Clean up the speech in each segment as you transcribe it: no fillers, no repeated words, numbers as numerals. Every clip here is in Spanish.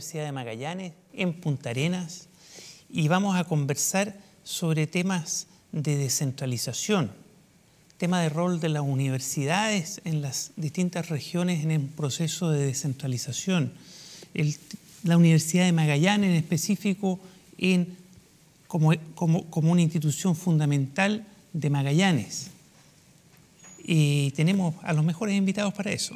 Universidad de Magallanes, en Punta Arenas, y vamos a conversar sobre temas de descentralización, tema de rol de las universidades en las distintas regiones en el proceso de descentralización, la Universidad de Magallanes en específico como una institución fundamental de Magallanes. Y tenemos a los mejores invitados para eso.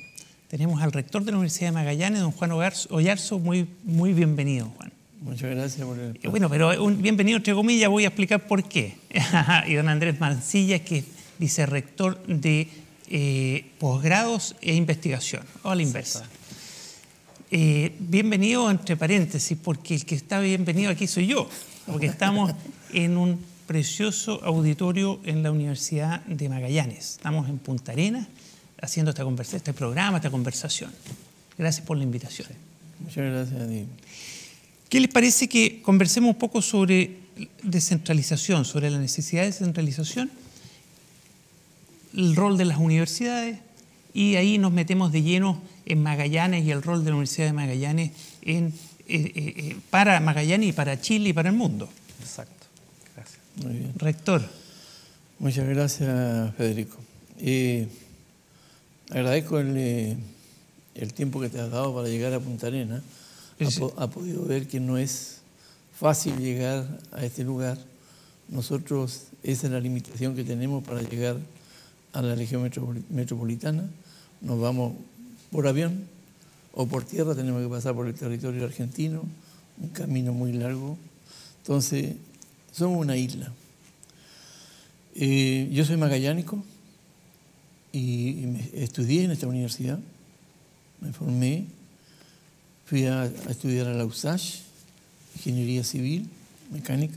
Tenemos al rector de la Universidad de Magallanes, don Juan Oyarzo. Muy bienvenido, Juan. Muchas gracias por el espacio. Bueno, pero un bienvenido entre comillas, voy a explicar por qué. Y don Andrés Mancilla, que es vicerrector de posgrados e investigación, o a la inversa. Bienvenido entre paréntesis, porque el que está bienvenido aquí soy yo, porque estamos en un precioso auditorio en la Universidad de Magallanes. Estamos en Punta Arenas haciendo este programa, esta conversación. Gracias por la invitación. Muchas gracias a ti. ¿Qué les parece que conversemos un poco sobre descentralización, sobre la necesidad de descentralización, el rol de las universidades, y ahí nos metemos de lleno en Magallanes y el rol de la Universidad de Magallanes para Magallanes y para Chile y para el mundo? Exacto. Gracias. Muy bien. Rector. Muchas gracias, Federico. Agradezco el tiempo que te has dado para llegar a Punta Arenas. Ha podido ver que no es fácil llegar a este lugar. Nosotros, esa es la limitación que tenemos para llegar a la región metropolitana. Nos vamos por avión o por tierra, tenemos que pasar por el territorio argentino, un camino muy largo. Entonces, somos una isla. Yo soy magallánico y estudié en esta universidad, me formé, fui a estudiar a la USACH, Ingeniería Civil, Mecánica,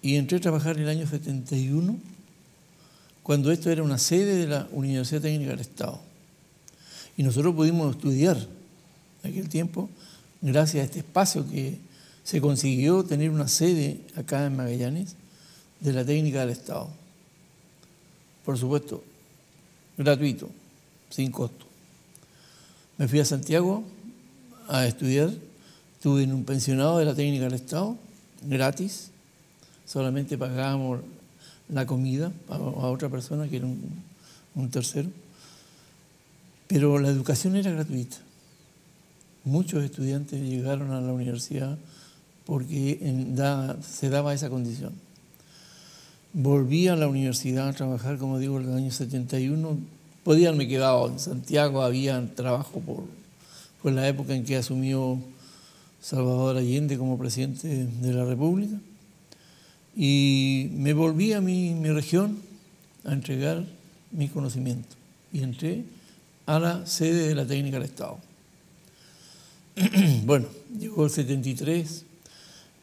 y entré a trabajar en el año 71, cuando esto era una sede de la Universidad Técnica del Estado. Y nosotros pudimos estudiar en aquel tiempo, gracias a este espacio que se consiguió tener una sede acá en Magallanes de la Técnica del Estado. Por supuesto, gratuito, sin costo. Me fui a Santiago a estudiar, estuve en un pensionado de la Técnica del Estado, gratis, solamente pagábamos la comida a otra persona que era un tercero, pero la educación era gratuita. Muchos estudiantes llegaron a la universidad porque se daba esa condición. Volví a la universidad a trabajar, como digo, en el año 71. Podía haberme quedado en Santiago, había trabajo por la época en que asumió Salvador Allende como presidente de la República. Y me volví a mi región a entregar mi conocimiento. Y entré a la sede de la Técnica del Estado. Bueno, llegó el 73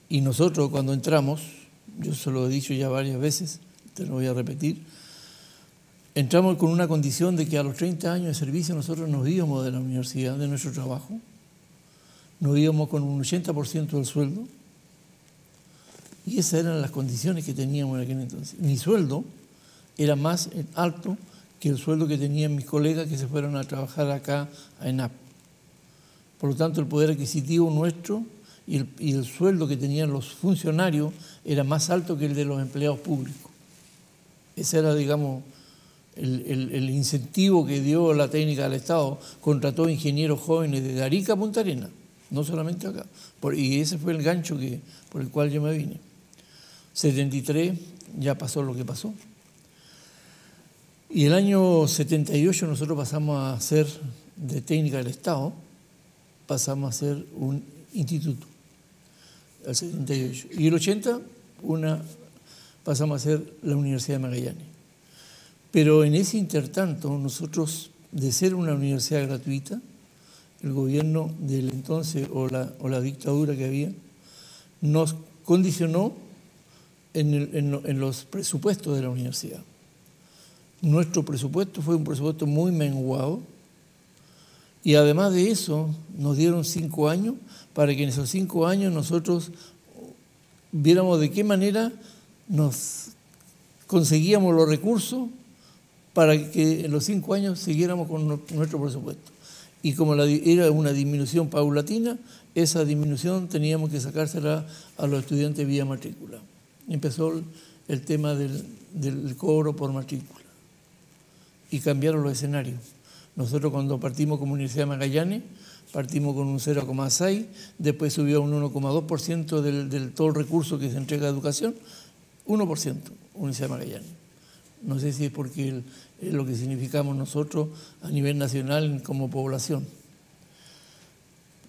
y nosotros cuando entramos, yo se lo he dicho ya varias veces, te lo voy a repetir, entramos con una condición de que a los 30 años de servicio nosotros nos íbamos de la universidad, de nuestro trabajo, nos íbamos con un 80% del sueldo, y esas eran las condiciones que teníamos en aquel entonces. Mi sueldo era más alto que el sueldo que tenían mis colegas que se fueron a trabajar acá a ENAP. Por lo tanto, el poder adquisitivo nuestro y el sueldo que tenían los funcionarios era más alto que el de los empleados públicos. Ese era, digamos, el incentivo que dio la Técnica del Estado. Contrató ingenieros jóvenes de Arica a Punta Arenas, no solamente acá. Y ese fue el gancho por el cual yo me vine. 73 ya pasó lo que pasó. Y el año 78 nosotros pasamos a ser, de Técnica del Estado, pasamos a ser un instituto, el 78. Y el 80, pasamos a ser la Universidad de Magallanes. Pero en ese intertanto, nosotros, de ser una universidad gratuita, el gobierno del entonces o la dictadura que había, nos condicionó en los presupuestos de la universidad. Nuestro presupuesto fue un presupuesto muy menguado y además de eso nos dieron 5 años para que en esos 5 años nosotros viéramos de qué manera nos conseguíamos los recursos para que en los 5 años siguiéramos con nuestro presupuesto. Y como era una disminución paulatina, esa disminución teníamos que sacársela a los estudiantes vía matrícula. Empezó el tema del cobro por matrícula y cambiaron los escenarios. Nosotros cuando partimos como Universidad de Magallanes, partimos con un 0,6, después subió a un 1,2% del todo el recurso que se entrega a educación, 1%, Universidad de Magallanes. No sé si es porque es lo que significamos nosotros a nivel nacional como población.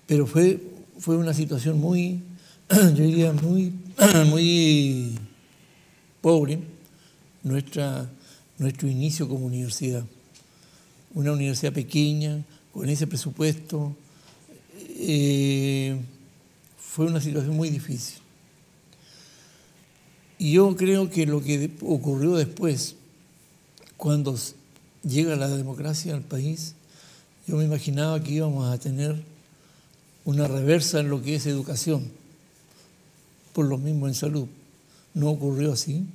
Pero fue una situación muy, yo diría, muy pobre, nuestro inicio como universidad. Una universidad pequeña, con ese presupuesto, fue una situación muy difícil. Y yo creo que lo que ocurrió después, cuando llega la democracia al país, yo me imaginaba que íbamos a tener una reversa en lo que es educación, por lo mismo en salud. No ocurrió así,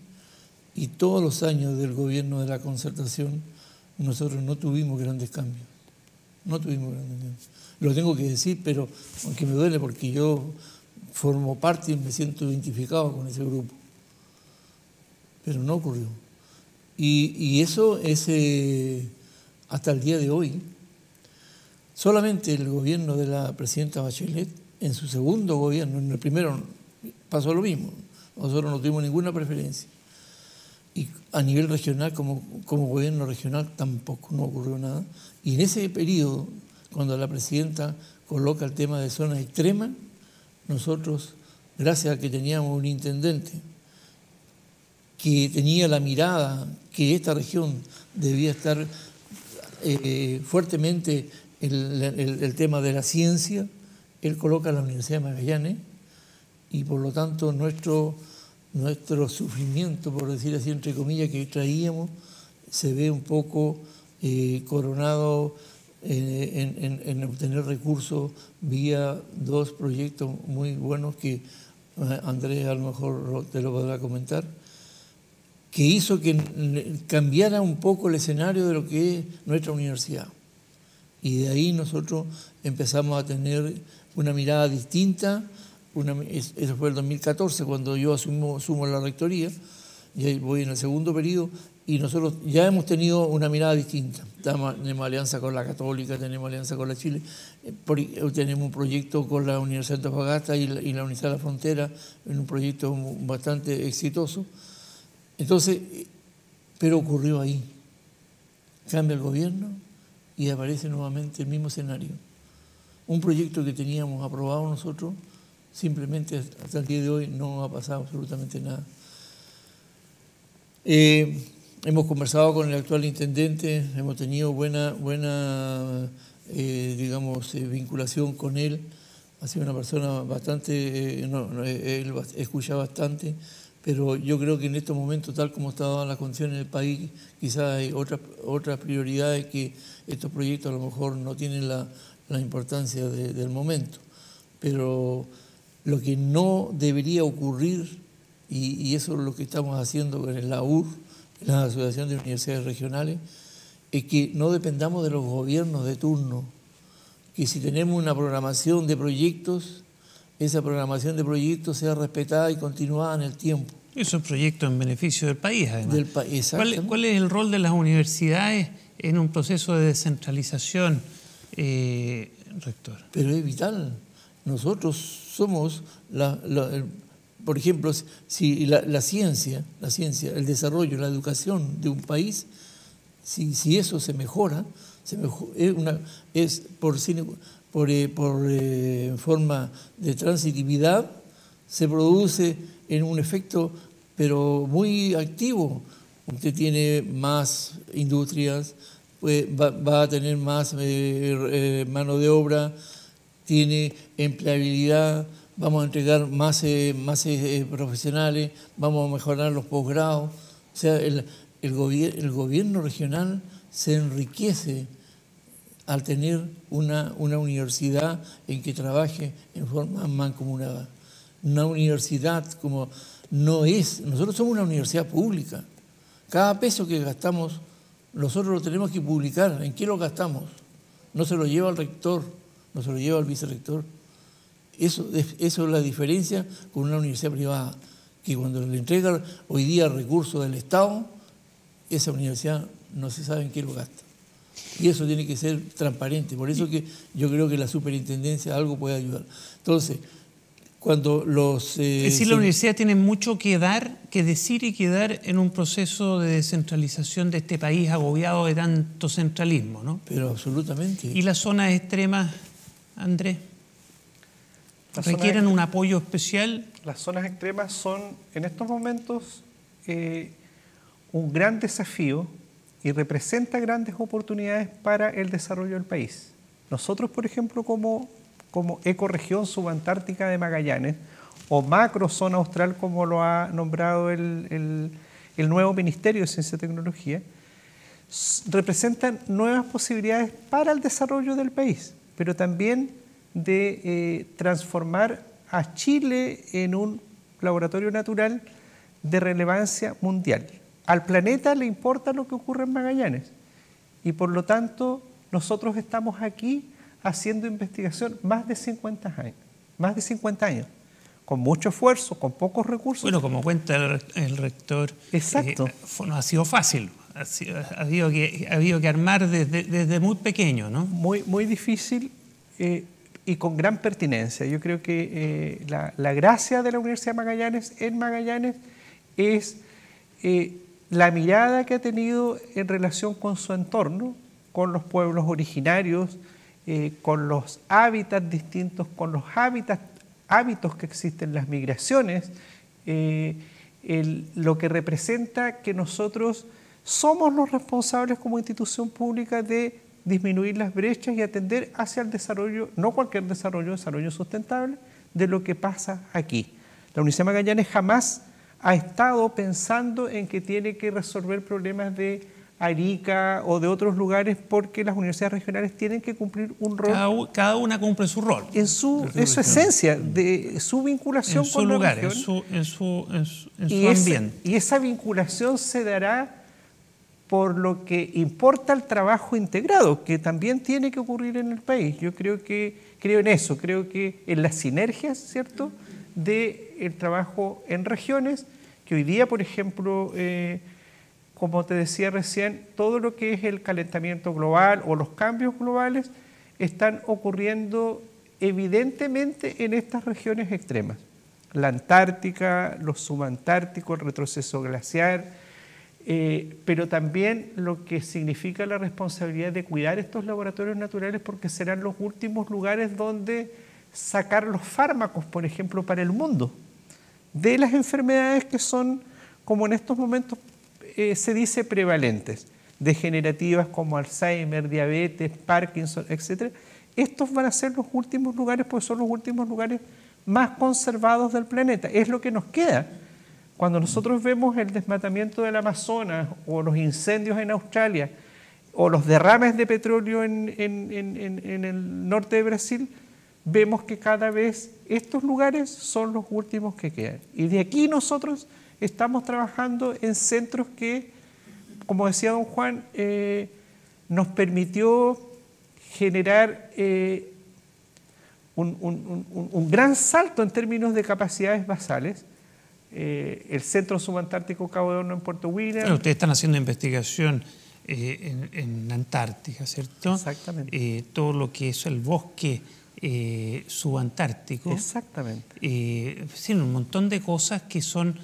y todos los años del gobierno de la concertación nosotros no tuvimos grandes cambios. No tuvimos grandes cambios. Lo tengo que decir, pero aunque me duele porque yo formo parte y me siento identificado con ese grupo. Pero no ocurrió. Y eso es hasta el día de hoy. Solamente el gobierno de la presidenta Bachelet, en su segundo gobierno, en el primero pasó lo mismo. Nosotros no tuvimos ninguna preferencia. Y a nivel regional, como gobierno regional, tampoco no ocurrió nada. Y en ese periodo, cuando la presidenta coloca el tema de zonas extremas, nosotros, gracias a que teníamos un intendente que tenía la mirada que esta región debía estar fuertemente el tema de la ciencia, él coloca la Universidad de Magallanes y por lo tanto nuestro sufrimiento, por decir así, entre comillas, que traíamos, se ve un poco coronado en obtener recursos vía dos proyectos muy buenos que Andrés a lo mejor te lo podrá comentar, que hizo que cambiara un poco el escenario de lo que es nuestra universidad. Y de ahí nosotros empezamos a tener una mirada distinta. Eso fue el 2014, cuando yo asumo la rectoría, y ahí voy en el segundo periodo, y nosotros ya hemos tenido una mirada distinta. Tenemos alianza con la Católica, tenemos alianza con la Chile, tenemos un proyecto con la Universidad de Antofagasta y la Universidad de la Frontera, en un proyecto bastante exitoso. Entonces, pero ocurrió ahí. Cambia el gobierno y aparece nuevamente el mismo escenario. Un proyecto que teníamos aprobado nosotros, simplemente hasta el día de hoy no ha pasado absolutamente nada. Hemos conversado con el actual intendente, hemos tenido buena vinculación con él. Ha sido una persona bastante, él escucha bastante, pero yo creo que en estos momentos, tal como estaban las condiciones del país, quizás hay otras prioridades que estos proyectos a lo mejor no tienen la importancia del momento. Pero lo que no debería ocurrir, y eso es lo que estamos haciendo en la UR, en la Asociación de Universidades Regionales, es que no dependamos de los gobiernos de turno, que si tenemos una programación de proyectos, esa programación de proyectos sea respetada y continuada en el tiempo. Es un proyecto en beneficio del país, además. ¿Cuál es el rol de las universidades en un proceso de descentralización, rector? Pero es vital. Nosotros somos, por ejemplo, si la ciencia, el desarrollo, la educación de un país, si eso se mejora, es por forma de transitividad, se produce en un efecto, pero muy activo. Usted tiene más industrias, va a tener más mano de obra, tiene empleabilidad, vamos a entregar más profesionales, vamos a mejorar los posgrados. O sea, el gobierno regional se enriquece al tener una universidad en que trabaje en forma mancomunada. Una universidad como no es, nosotros somos una universidad pública. Cada peso que gastamos, nosotros lo tenemos que publicar, en qué lo gastamos. no se lo lleva al rector, no se lo lleva al vicerrector. Eso es la diferencia con una universidad privada, que cuando le entrega hoy día recursos del Estado, esa universidad no se sabe en qué lo gasta. Y eso tiene que ser transparente. Por eso que yo creo que la superintendencia algo puede ayudar. Entonces, cuando los... es decir, la universidad tiene mucho que dar, que decir y que dar en un proceso de descentralización de este país agobiado de tanto centralismo, ¿no? Pero absolutamente. ¿Y las zonas extremas, Andrés? ¿Requieren un apoyo especial? Las zonas extremas son, en estos momentos, un gran desafío y representa grandes oportunidades para el desarrollo del país. Nosotros, por ejemplo, como ecorregión subantártica de Magallanes, o macro zona austral, como lo ha nombrado el nuevo Ministerio de Ciencia y Tecnología, representan nuevas posibilidades para el desarrollo del país, pero también de transformar a Chile en un laboratorio natural de relevancia mundial. Al planeta le importa lo que ocurre en Magallanes y por lo tanto nosotros estamos aquí haciendo investigación más de 50 años, con mucho esfuerzo, con pocos recursos. Bueno, como cuenta el rector, exacto. No ha sido fácil, ha habido que armar desde muy pequeño, ¿no? Muy difícil y con gran pertinencia. Yo creo que la gracia de la Universidad de Magallanes en Magallanes es la mirada que ha tenido en relación con su entorno, con los pueblos originarios, con los hábitats distintos, con los hábitos que existen, las migraciones, lo que representa que nosotros somos los responsables como institución pública de disminuir las brechas y atender hacia el desarrollo, no cualquier desarrollo sustentable, de lo que pasa aquí. La Universidad de Magallanes jamás ha estado pensando en que tiene que resolver problemas de Arica o de otros lugares, porque las universidades regionales tienen que cumplir un rol. Cada una cumple su rol. En su esencia, de su vinculación en su con lugar, la región. en su ambiente. Y esa vinculación se dará por lo que importa el trabajo integrado, que también tiene que ocurrir en el país. Yo creo en eso, creo que en las sinergias, ¿cierto?, del trabajo en regiones, que hoy día, por ejemplo, como te decía recién, todo lo que es el calentamiento global o los cambios globales están ocurriendo evidentemente en estas regiones extremas. La Antártica, los subantárticos, el retroceso glaciar, pero también lo que significa la responsabilidad de cuidar estos laboratorios naturales, porque serán los últimos lugares donde sacar los fármacos, por ejemplo, para el mundo, de las enfermedades que son, como en estos momentos se dice, prevalentes, degenerativas como Alzheimer, diabetes, Parkinson, etc. Estos van a ser los últimos lugares, pues son los últimos lugares más conservados del planeta. Es lo que nos queda. Cuando nosotros vemos el desmatamiento del Amazonas o los incendios en Australia o los derrames de petróleo en el norte de Brasil, vemos que cada vez estos lugares son los últimos que quedan. Y de aquí nosotros estamos trabajando en centros que, como decía don Juan, nos permitió generar un gran salto en términos de capacidades basales. El Centro Subantártico Cabo de Horno en Puerto William. Bueno, ustedes están haciendo investigación en Antártica, ¿cierto? Exactamente. Todo lo que es el bosque subantártico. Exactamente. Sí, un montón de cosas que son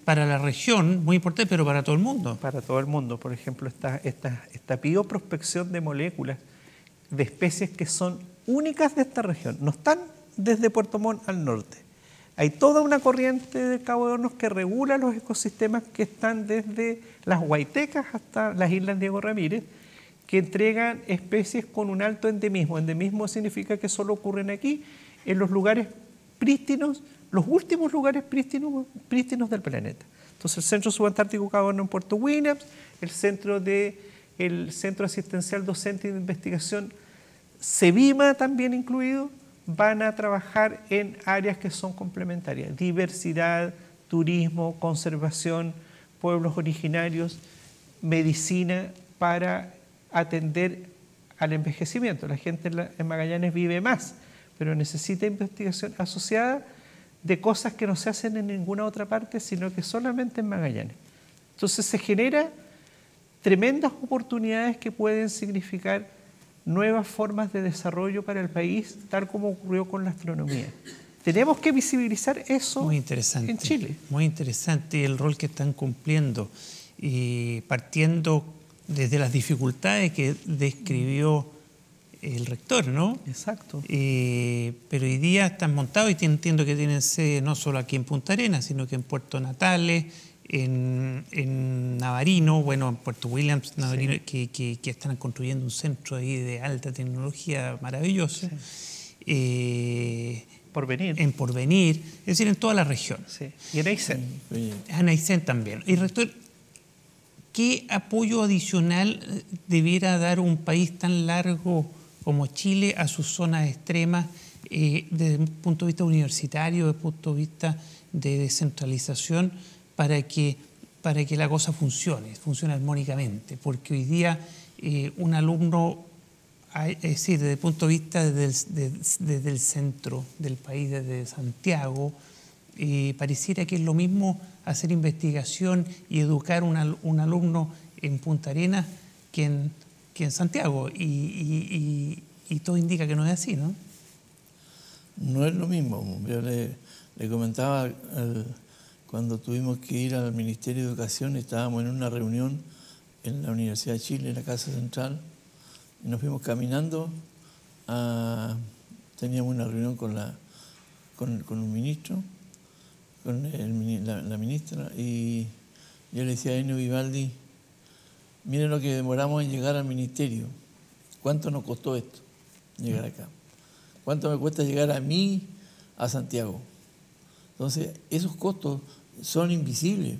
para la región muy importantes, pero para todo el mundo. Para todo el mundo. Por ejemplo, esta bioprospección de moléculas de especies que son únicas de esta región. No están desde Puerto Montt al norte. Hay toda una corriente de Cabo de Hornos que regula los ecosistemas que están desde las Huaytecas hasta las Islas Diego Ramírez, que entregan especies con un alto endemismo. Endemismo significa que solo ocurren aquí, en los lugares prístinos, los últimos lugares prístinos del planeta. Entonces, el Centro Subantártico Cabo de Hornos en Puerto Williams, el Centro Asistencial Docente y de Investigación, CEBIMA también incluido, van a trabajar en áreas que son complementarias: diversidad, turismo, conservación, pueblos originarios, medicina, para atender al envejecimiento. La gente en Magallanes vive más, pero necesita investigación asociada de cosas que no se hacen en ninguna otra parte, sino que solamente en Magallanes. Entonces se genera tremendas oportunidades que pueden significar nuevas formas de desarrollo para el país, tal como ocurrió con la astronomía. Tenemos que visibilizar eso muy interesante, en Chile. Muy interesante el rol que están cumpliendo, y partiendo desde las dificultades que describió el rector, ¿no? Exacto. Pero hoy día están montados y entiendo que tienen sede no solo aquí en Punta Arenas, sino que en Puerto Natales, en Navarino, bueno, en Puerto Williams, Navarino, sí, que están construyendo un centro ahí de alta tecnología maravilloso. Sí. Porvenir. En Porvenir, es decir, en toda la región. Sí. Y en Aysén. En Aysén también. Y rector, ¿qué apoyo adicional debiera dar un país tan largo como Chile a sus zonas extremas desde un punto de vista universitario, desde un punto de vista de descentralización, para que la cosa funcione armónicamente? Porque hoy día un alumno, es decir, desde el punto de vista desde el centro del país, desde Santiago, pareciera que es lo mismo hacer investigación y educar un alumno en Punta Arenas que en Santiago, y todo indica que no es así, ¿no? No es lo mismo. Yo le comentaba cuando tuvimos que ir al Ministerio de Educación, estábamos en una reunión en la Universidad de Chile, en la Casa Central, y nos fuimos caminando, teníamos una reunión con un ministro, con la ministra, y yo le decía a Enio Vivaldi, miren lo que demoramos en llegar al ministerio, ¿cuánto nos costó esto, llegar acá? ¿Cuánto me cuesta llegar a mí a Santiago? Entonces, esos costos son invisibles.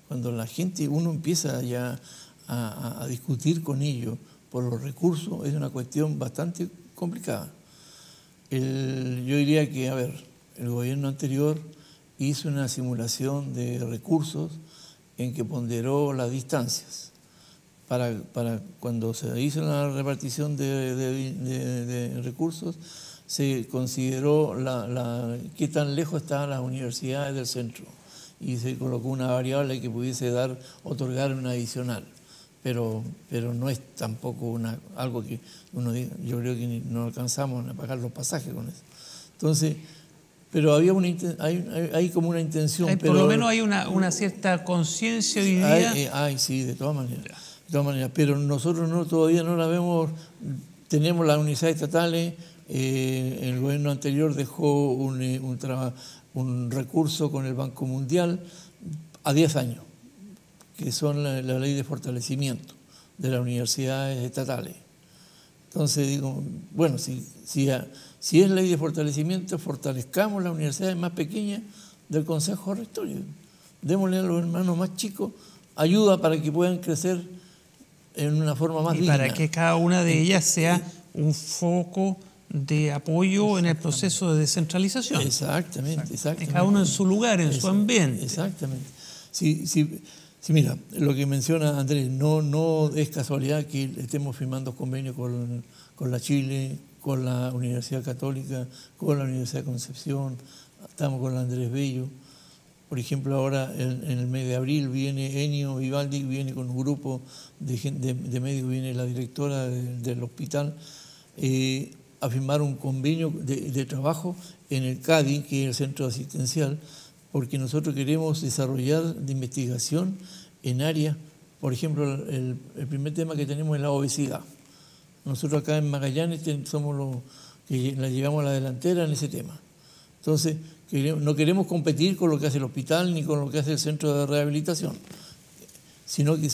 Cuando la gente, uno empieza ya a discutir con ellos por los recursos, es una cuestión bastante complicada. Yo diría que, a ver, el gobierno anterior hizo una simulación de recursos en que ponderó las distancias. Para cuando se hizo la repartición de recursos, se consideró qué tan lejos estaban las universidades del centro, y se colocó una variable que pudiese otorgar una adicional, pero no es tampoco algo que uno diga, yo creo que no alcanzamos a pagar los pasajes con eso. Entonces, pero había hay como una intención. Por lo menos hay una cierta conciencia hoy día. Sí, de todas maneras, pero nosotros todavía no la vemos. Tenemos las universidades estatales. El gobierno anterior dejó un recurso con el Banco Mundial a 10 años, que son la ley de fortalecimiento de las universidades estatales. Entonces digo, bueno, si es ley de fortalecimiento, fortalezcamos las universidades más pequeñas del Consejo Rectorio. Démosle a los hermanos más chicos ayuda para que puedan crecer en una forma más digna. Y para que cada una de ellas sea un foco de apoyo en el proceso de descentralización. Exactamente. Cada uno en su lugar, en su ambiente. Exactamente. Sí, mira, lo que menciona Andrés, no es casualidad que estemos firmando convenios con la Chile, con la Universidad Católica, con la Universidad de Concepción, estamos con la Andrés Bello. Por ejemplo, ahora en el mes de abril viene Enio Vivaldi, viene con un grupo de médicos, viene la directora del hospital, a firmar un convenio de trabajo en el CADI, que es el centro asistencial, porque nosotros queremos desarrollar de investigación en áreas, por ejemplo, el primer tema que tenemos es la obesidad. Nosotros acá en Magallanes somos los que la llevamos a la delantera en ese tema. Entonces, no queremos competir con lo que hace el hospital ni con lo que hace el centro de rehabilitación, sino que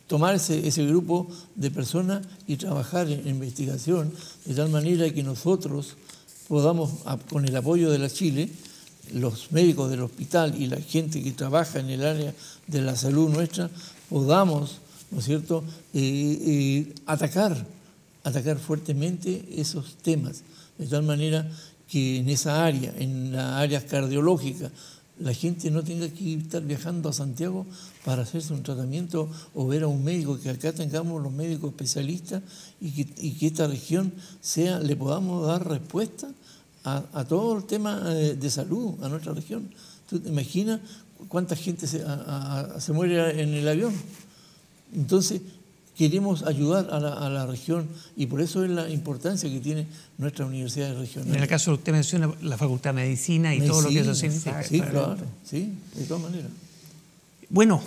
tomar ese grupo de personas y trabajar en investigación de tal manera que nosotros podamos, con el apoyo de la Chile, los médicos del hospital y la gente que trabaja en el área de la salud nuestra, podamos, ¿no es cierto?, atacar fuertemente esos temas, de tal manera que en esa área, en las áreas cardiológicas, la gente no tenga que estar viajando a Santiago para hacerse un tratamiento o ver a un médico, que acá tengamos los médicos especialistas y que esta región le podamos dar respuesta a todo el tema de salud a nuestra región. ¿Tú te imaginas cuánta gente se muere en el avión? Entonces, queremos ayudar a la región y por eso es la importancia que tiene nuestra universidad regional. En el caso que usted menciona, la Facultad de Medicina y todo lo que eso significa. Sí, claro, sí, de todas maneras. Bueno,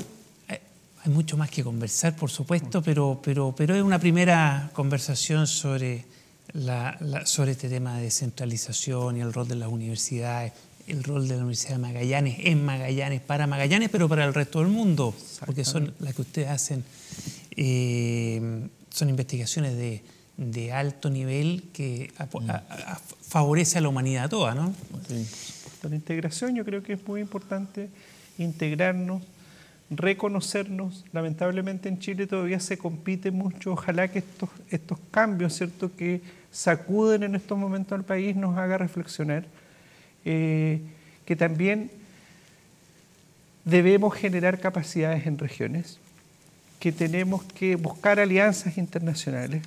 hay mucho más que conversar, por supuesto, pero es una primera conversación sobre este tema de descentralización y el rol de las universidades, el rol de la Universidad de Magallanes, en Magallanes, para Magallanes, pero para el resto del mundo, porque son las que ustedes hacen. Son investigaciones de alto nivel que favorece a la humanidad toda, ¿no? Sí. La integración, yo creo que es muy importante integrarnos, reconocernos. Lamentablemente en Chile todavía se compite mucho. Ojalá que estos cambios, ¿cierto?, que sacuden en estos momentos al país nos haga reflexionar. Que también debemos generar capacidades en regiones, que tenemos que buscar alianzas internacionales,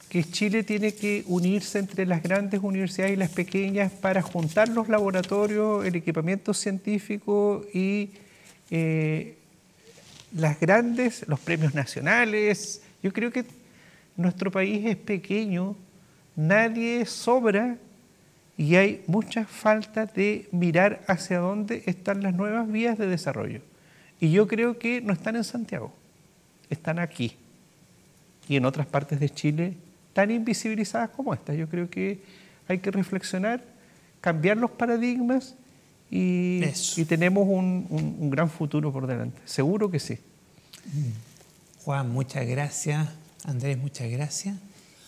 que Chile tiene que unirse entre las grandes universidades y las pequeñas para juntar los laboratorios, el equipamiento científico y los premios nacionales. Yo creo que nuestro país es pequeño, nadie sobra y hay mucha falta de mirar hacia dónde están las nuevas vías de desarrollo. Y yo creo que no están en Santiago. Están aquí y en otras partes de Chile tan invisibilizadas como esta. Yo creo que hay que reflexionar, cambiar los paradigmas y tenemos un gran futuro por delante. Seguro que sí. Juan, muchas gracias. Andrés, muchas gracias.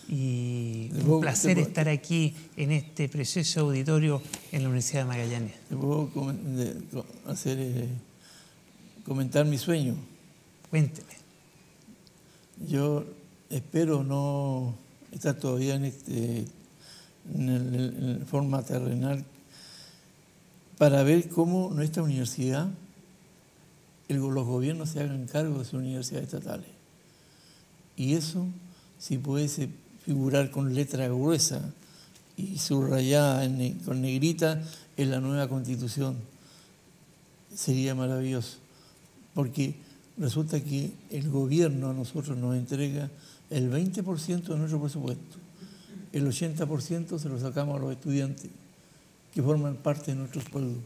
Y un placer estar aquí en este precioso auditorio en la Universidad de Magallanes. ¿Te puedo comentar mi sueño? Cuénteme. Yo espero no estar todavía en forma terrenal para ver cómo nuestra universidad, los gobiernos se hagan cargo de sus universidades estatales. Y eso, si pudiese figurar con letra gruesa y subrayada con negrita en la nueva Constitución, sería maravilloso. Porque resulta que el gobierno a nosotros nos entrega el 20% de nuestro presupuesto. El 80% se lo sacamos a los estudiantes que forman parte de nuestros pueblos.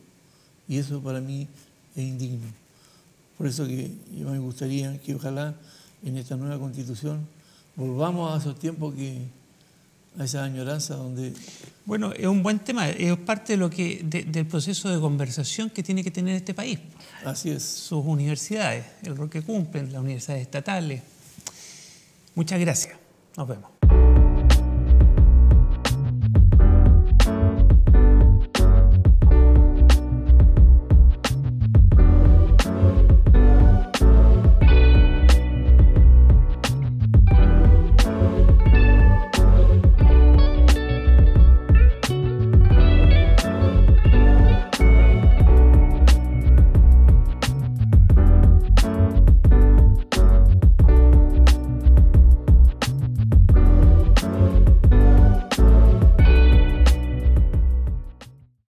Y eso para mí es indigno. Por eso que yo me gustaría que ojalá en esta nueva Constitución volvamos a esos tiempos, a esa añoranza donde... Bueno, es un buen tema, es parte de del proceso de conversación que tiene que tener este país. Así es. Sus universidades, el rol que cumplen, las universidades estatales. Muchas gracias. Nos vemos.